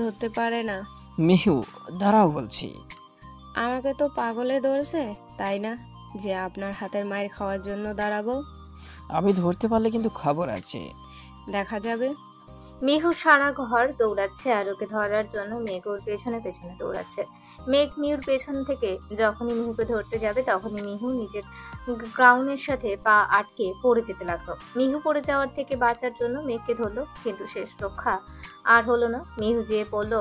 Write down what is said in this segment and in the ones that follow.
ধরতে পারে না। মিহু, দাঁড়াও বলছি। আমাকে তো পাগলে ধরছে, তাই না, যে আপনার হাতের মায়ের খাওয়ার জন্য দাঁড়াবো? আমি ধরতে পারলে কিন্তু খবর আছে। দেখা যাবে। মিহু সারা ঘর দৌড়াচ্ছে আর ওকে ধরার জন্য মেঘ ওর পেছনে পেছনে দৌড়াচ্ছে। মেঘ মিহুর পেছন থেকে যখনই মিহুকে ধরতে যাবে তখনই মিহু নিজের গ্রাউন্ডের সাথে পা আটকে পড়ে যেতে লাগলো। মিহু পড়ে যাওয়ার থেকে বাঁচার জন্য মেঘকে ধরলো, কিন্তু শেষ রক্ষা আর হলো না। মিহু যেয়ে পড়লো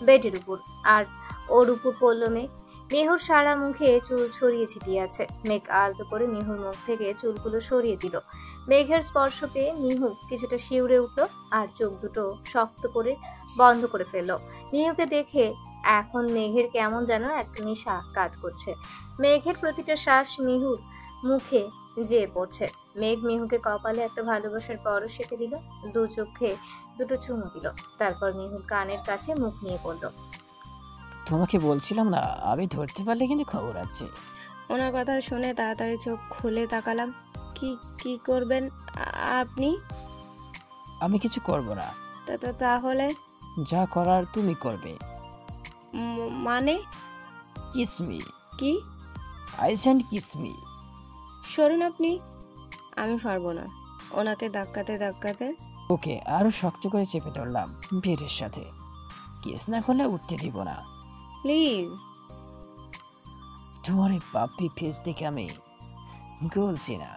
বেডের উপর, আর ওর উপর পড়লো মেঘ। মিহুর সারা মুখে চুল ছড়িয়ে ছিটিয়ে আছে। মেঘ আলতো করে মিহুর মুখ থেকে চুলগুলো সরিয়ে দিল। মেঘের স্পর্শ পেয়ে মিহু কিছুটা শিউরে উঠল আর চোখ দুটো শক্ত করে বন্ধ করে ফেলল। মিহুকে দেখে এখন মেঘের কেমন যেন একটা নেশা কাজ করছে। মেঘের প্রতিটা শ্বাস মিহুর মুখে যেয়ে পড়ছে। মেঘ মিহুকে কপালে একটা ভালোবাসার পরশ এঁকে দিল, দু চোখে দুটো চুমু দিল। তারপর মিহুর কানের কাছে মুখ নিয়ে পড়ল। তোমাকে বলছিলাম না, আমি ধরতে পারলে কিন্তু খবর আছে। ওনার কথা শুনে তাড়াতাড়ি চোখ খুলে তাকালাম। কি কি করবেন আপনি? আমি কিছু করব না। তাহলে? যা করার তুমি করবে। মানে? Kiss me. কি? I send kiss me. সরুন আপনি, আমি পারবো না। ওনাকে ধাক্কাতে ধাক্কাতে ওকে আরো শক্ত করে চেপে ধরলাম বেডের সাথে। কিস না করলে উঠতে দিব না। প্লিজ। তোমার এই পাপি ফেস দেখে আমি গলছি না।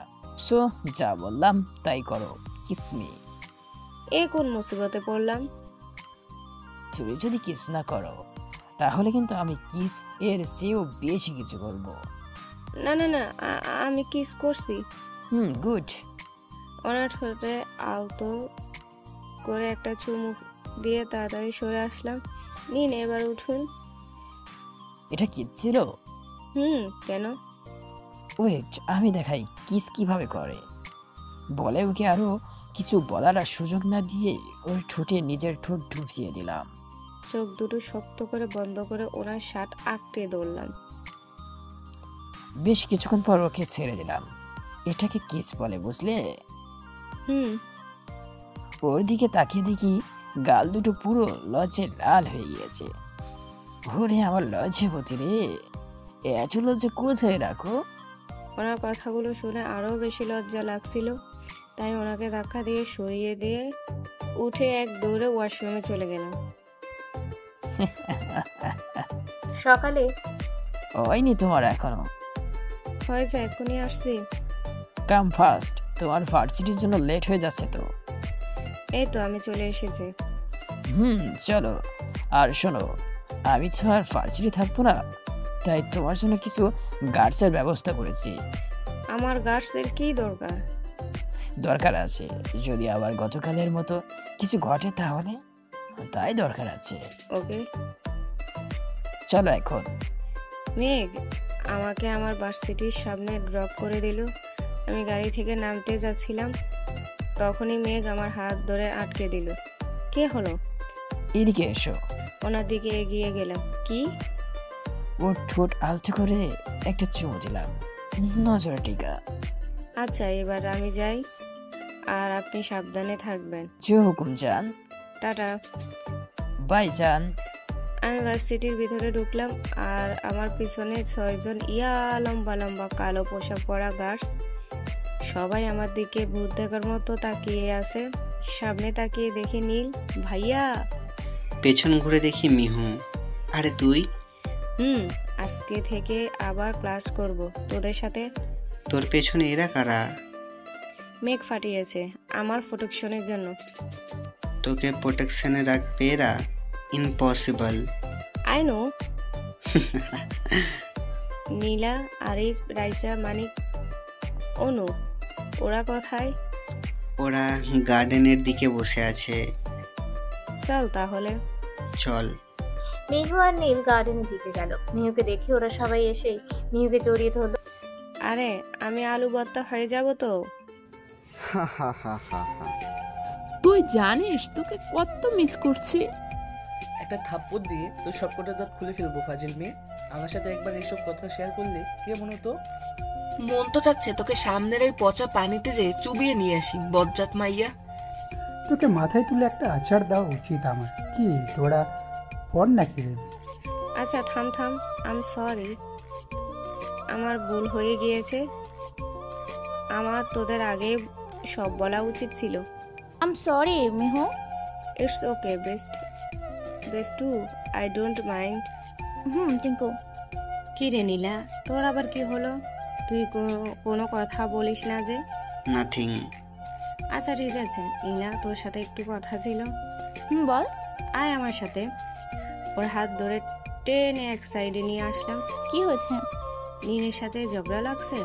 সো যা বললাম তাই করো, কিস মি। এ কোন মুসিবতে পড়লাম? তুমি যদি কিস না করো তাহলে কিন্তু আমি কিস এর চেয়েও বেশি কিছু করব। না না না, আমি কিস করছি। গুড। ওনার ঠোঁটে আলতো করে একটা চুমু দিয়ে তাড়াতাড়ি সরে আসলাম। নিন, এবার উঠুন। এটা কি ছিল? কেন? ওয়েট, আমি দেখাই কিস কিভাবে করে। বলে ওকে আরো কিছু বলার আর সুযোগ না দিয়ে ওর ঠোঁটে নিজের ঠোঁট ঢুকিয়ে দিলাম। চোখ দুটো শক্ত করে বন্ধ করে ওনার শার্ট আঁকড়ে ধরলাম। বেশ কিছুক্ষণ পর ওকে ছেড়ে দিলাম। এটাকে কিস বলে, বুঝলে? ওর দিকে তাকিয়ে দেখি গাল দুটো পুরো লজ্জে লাল হয়ে গিয়েছে। ওরে আমার লজ্জাবতী রে, এত লজ্জা কোথায় রাখো? ওনার কথাগুলো শুনে আরো বেশি লজ্জা লাগছিল, তাই ওনাকে ধাক্কা দিয়ে সরিয়ে দিয়ে উঠে এক দৌড়ে ওয়াশরুমে চলে গেলাম। সকালে হয়নি তোমার এখনো? হয়েছে, এক্ষুনি আসছি। কাম ফাস্ট, তোমার ভার্সিটির জন্য লেট হয়ে যাচ্ছে তো। এই তো আমি চলে এসেছি। চলো। আর শোনো, আমি তো আর ভার্সিটি থাকবো না, তাই তোমার জন্য কিছু গার্ডসের ব্যবস্থা করেছি। আমার গার্ডসের কি দরকার? দরকার আছে, যদি আবার গতকালের মতো কিছু ঘটে তাহলে, তাই দরকার আছে। ওকে, চলো এখন। মেঘ আমাকে আমার ভার্সিটির সামনে ড্রপ করে দিল। আমি গাড়ি থেকে নামতে যাচ্ছিলাম, তখনই মেঘ আমার হাত ধরে আটকে দিল। কে হলো? এদিকে এসো। ওনার দিকে এগিয়ে গেলাম। কি? ওর ঠোঁট আলতো করে একটা চুমু দিলাম। নজর টিকা। আচ্ছা, এবার আমি যাই, আর আপনি সাবধানে থাকবেন। যে হুকুম জান। টাটা। বাই জান। আমি ভার্সিটির ভিতরে ঢুকলাম, আর আমার পিছনে 6 জন লম্বা লম্বা কালো পোশাক পরা গার্ডস। সবাই আমার দিকে ভূত দেখার মতো তাকিয়ে আছে। সামনে তাকিয়ে দেখি নীল। ভাইয়া। পেছন ঘুরে দেখি মিহু। আরে তুই? আজকে থেকে আবার ক্লাস করব তোদের সাথে। তোর পেছনে এরা কারা? মেঘ ফাটিয়েছে আমার প্রোটেকশনের জন্য। তোকে প্রোটেকশনে রাখবে এরা? Impossible. I know. Nila, Arif, Raisa, Manik, Anu, ওরা কোথায়? ওরা গার্ডেনের দিকে বসে আছে। চল তাহলে। চল। মিহু আর নীল গার্ডেনের দিকে গেল। মিহুকে দেখে ওরা সবাই এসে মিহুকে জড়িয়ে ধরলো। আরে, আমি আলু ভর্তা হয়ে যাব তো? তুই জানিস তোকে কত মিস করছি। একটা থাপ্পড় দিয়ে তোর সবকটা দাঁত খুলে ফেলবো ফাজিল মেয়ে। আমার সাথে একবার এইসব কথা শেয়ার করলে কেমন হতো? মন তো চাচ্ছে তোকে সামনের ওই পচা পানিতে যে চুবিয়ে নিয়ে আসি, বজ্জাত মাইয়া। তোকে মাথায় তুলে একটা আচার দেওয়া উচিত আমার। কি তোরা পর নাকি রে? আচ্ছা থাম থাম, আই এম সরি, আমার ভুল হয়ে গিয়েছে। আমার তোদের আগে সব বলা উচিত ছিল। I am sorry Mihu. It's okay বেস্টু, আই ডোন্ট মাইন্ড। টিঙ্কু। কি রে নীলা, তোর আবার কি হলো? তুই কোনো কথা বলিস না যে? নাথিং। আচ্ছা ঠিক আছে নীলা, তোর সাথে একটু কথা ছিল। বল। আয় আমার সাথে। ওর হাত ধরে টেনে এক সাইডে নিয়ে আসলাম। কি হয়েছে? নীলের সাথে ঝগড়া লাগছে।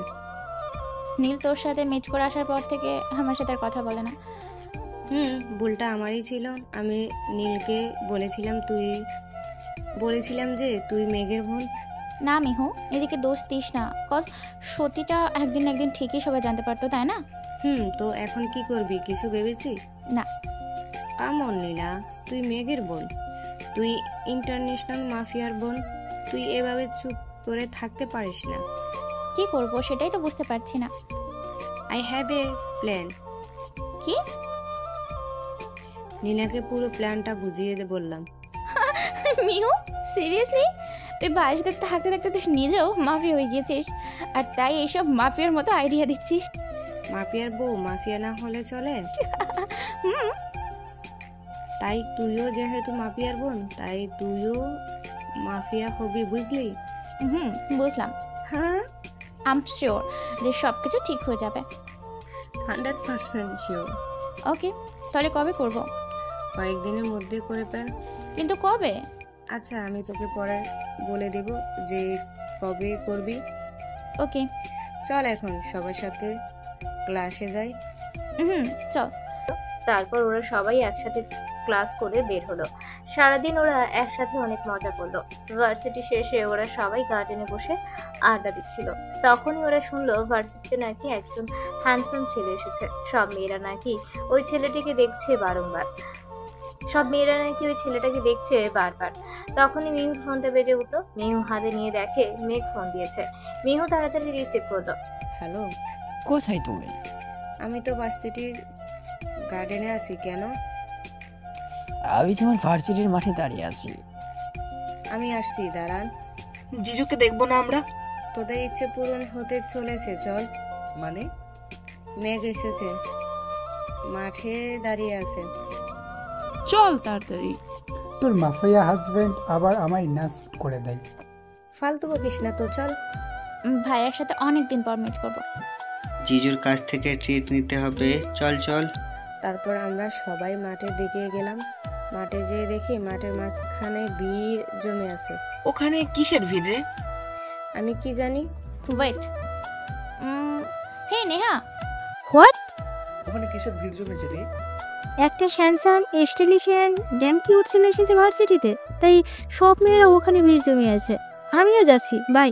নীল তোর সাথে মিট করে আসার পর থেকে আমার সাথে আর কথা বলে না। ভুলটা আমারই ছিল। আমি নীলকে বলেছিলাম যে তুই মেঘের বোন। না মিহু, এদিকে দোষ দিস না, কজ সত্যিটা একদিন না একদিন ঠিকই সবাই জানতে পারতো, তাই না? তো এখন কি করবি, কিছু ভেবেছিস? না। কামন নীলা, তুই মেঘের বোন, তুই ইন্টারন্যাশনাল মাফিয়ার বোন, তুই এভাবে চুপ করে থাকতে পারিস না। কি করব সেটাই তো বুঝতে পারছি না। I have a plan. কি? নীলাকে পুরো প্ল্যানটা বুঝিয়ে বললাম। মিহু সিরিয়াসলি? তুই বাড়িতে থাকতে থাকতে তুই নিজেও মাফিয়া হয়ে গিয়েছিস, আর তাই এইসব মাফিয়ার মতো আইডিয়া দিচ্ছিস? মাফিয়ার বউ মাফিয়া না হলে চলে? তাই তুইও যেহেতু মাফিয়ার বোন, তাই তুইও মাফিয়া হবি, বুঝলি? বুঝলাম। হ্যাঁ, আই এম শিওর যে সব কিছু ঠিক হয়ে যাবে। 100% শিওর। ওকে, তাহলে কবে করব? কয়েকদিনের মধ্যে করে ফেল। কিন্তু কবে? আচ্ছা আমি তোকে পরে বলে দেব যে কবে করবি। ওকে চল এখন সবার সাথে ক্লাসে যাই। চল। তারপর ওরা সবাই একসাথে ক্লাস করে বের হলো। সারাদিন ওরা একসাথে অনেক মজা করলো। ভার্সিটি শেষে ওরা সবাই গার্ডেনে বসে আড্ডা দিচ্ছিল। তখনই ওরা শুনলো ভার্সিটিতে নাকি একজন হ্যান্ডসাম ছেলে এসেছে। সব মেয়েরা নাকি ওই ছেলেটাকে দেখছে বারবার। তখনই মিহুর ফোনটা বেজে উঠলো। মিহু হাতে নিয়ে দেখে মেঘ ফোন দিয়েছে। মিহু তাড়াতাড়ি রিসিভ করলো। হ্যালো, কোথায় তুমি? আমি তো ভার্সিটির গার্ডেনে আছি। কেন? আমি তোমার ভার্সিটির মাঠে দাঁড়িয়ে আছি। আমি আসছি, দাঁড়ান। জিজুকে দেখবো না আমরা? তোদের ইচ্ছে পূরণ হতে চলেছে, চল। মানে? মেঘ এসেছে, মাঠে দাঁড়িয়ে আছে। চল তাড়াতাড়ি। তোর মাফিয়া হাজবেন্ড আবার আমায় নাশ করে দেয়। ফালতু বকিস না তো, চল। ভাইয়ের সাথে অনেকদিন পর মিট করব। জিজুর কাছ থেকে ট্রিট নিতে হবে, চল চল। তারপর আমরা সবাই মাঠের দিকে গেলাম। মাঠে যেয়ে দেখি মাঠের মাঝখানে ভিড় জমে আছে। ওখানে কিসের ভিড় রে? আমি কি জানি। Wait, hey Neha. হোয়াট? ওখানে কিসের ভিড় জমেছে রে? একটা হ্যান্ডসাম স্টাইলিশিয়ান ড্যাম কিউট ছেলে এসেছে ভার্সিটিতে, তাই সব মেয়েরা ওখানে ভিড় জমে আছে। আমিও যাচ্ছি, bye.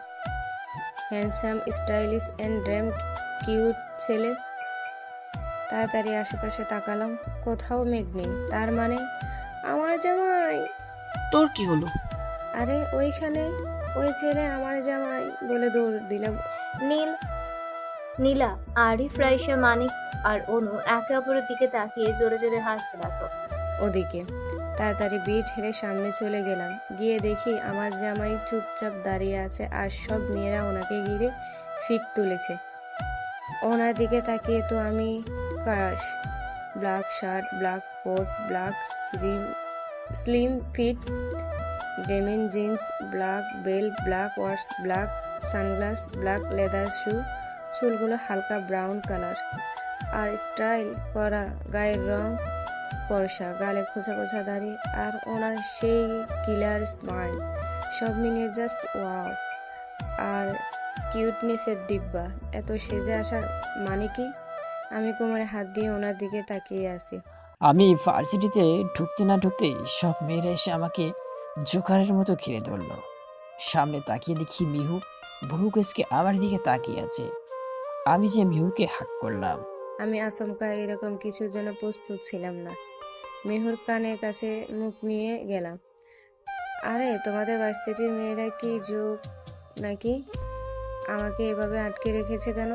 Handsome stylish and damn cute ছেলে। তাড়াতাড়ি আশেপাশে তাকালাম, কোথাও মেঘ নেই। তার মানে আমার জামাই। তোর কি হলো? আরে ওইখানে ওই ছেলে আমার জামাই বলে দৌড় দিলাম। নীলা, আরিফ, রাইসা, মানিক আর অনু একে অপরের দিকে তাকিয়ে জোরে জোরে হাসতে লাগলো। ওদিকে তাড়াতাড়ি বিয়ে ঠেলে সামনে চলে গেলাম। গিয়ে দেখি আমার জামাই চুপচাপ দাঁড়িয়ে আছে, আর সব মেয়েরা ওনাকে ঘিরে ফিক তুলেছে। ওনার দিকে তাকিয়ে তো আমি crush. Black shirt, black coat, black slim fit denim jeans, black belt, black watch, black sunglass, black leather shoe, চুলগুলো হালকা ব্রাউন কালার আর স্টাইল করা, গায়ের রং ফর্সা, গালে খোঁচা খোঁচা দাড়ি, আর ওনার সেই কিলার স্মাইল। সব মিলিয়ে জাস্ট ওয়াও। আর কিউটনেসের ডিব্বা। এত সেজে আসার মানে কি? আমি কোমরে হাত দিয়ে ওনার দিকে তাকিয়ে আছি। আমি ভার্সিটিতে ঢুকতে না ঢুকতেই সব মেয়েরা এসে আমাকে জোকারের মতো ঘিরে ধরল। সামনে তাকিয়ে দেখি মিহু ভ্রুকেশকে আমার দিকে তাকিয়ে আছে। আমি যে মিহুকে হাক করলাম। আমি আচমকা এরকম কিছুর জন্য প্রস্তুত ছিলাম না। মেহুর কানের কাছে মুখ নিয়ে গেলাম। আরে তোমাদের ভার্সিটির মেয়েরা কি যোগ নাকি? আমাকে এভাবে আটকে রেখেছে কেন?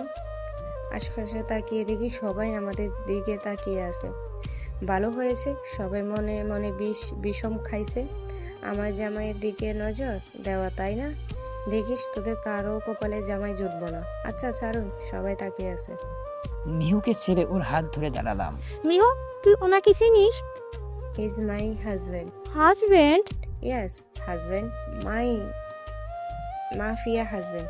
আশেপাশে তাকিয়ে দেখি সবাই আমাদের দিকে তাকিয়ে আছে। ভালো হয়েছে, সবাই মনে মনে বিষম খাইছে। আমার জামাইয়ের দিকে নজর দেওয়া, তাই না? দেখিস তোদের কারো কপালে জামাই জুটবো না। আচ্ছা ছাড়ুন, সবাই তাকিয়ে আছে। মিহুকে ছেড়ে ওর হাত ধরে দাঁড়ালাম। মিহু, তুই ওনাকে চিনিস? Is my husband. Husband? Yes, husband. My mafia husband.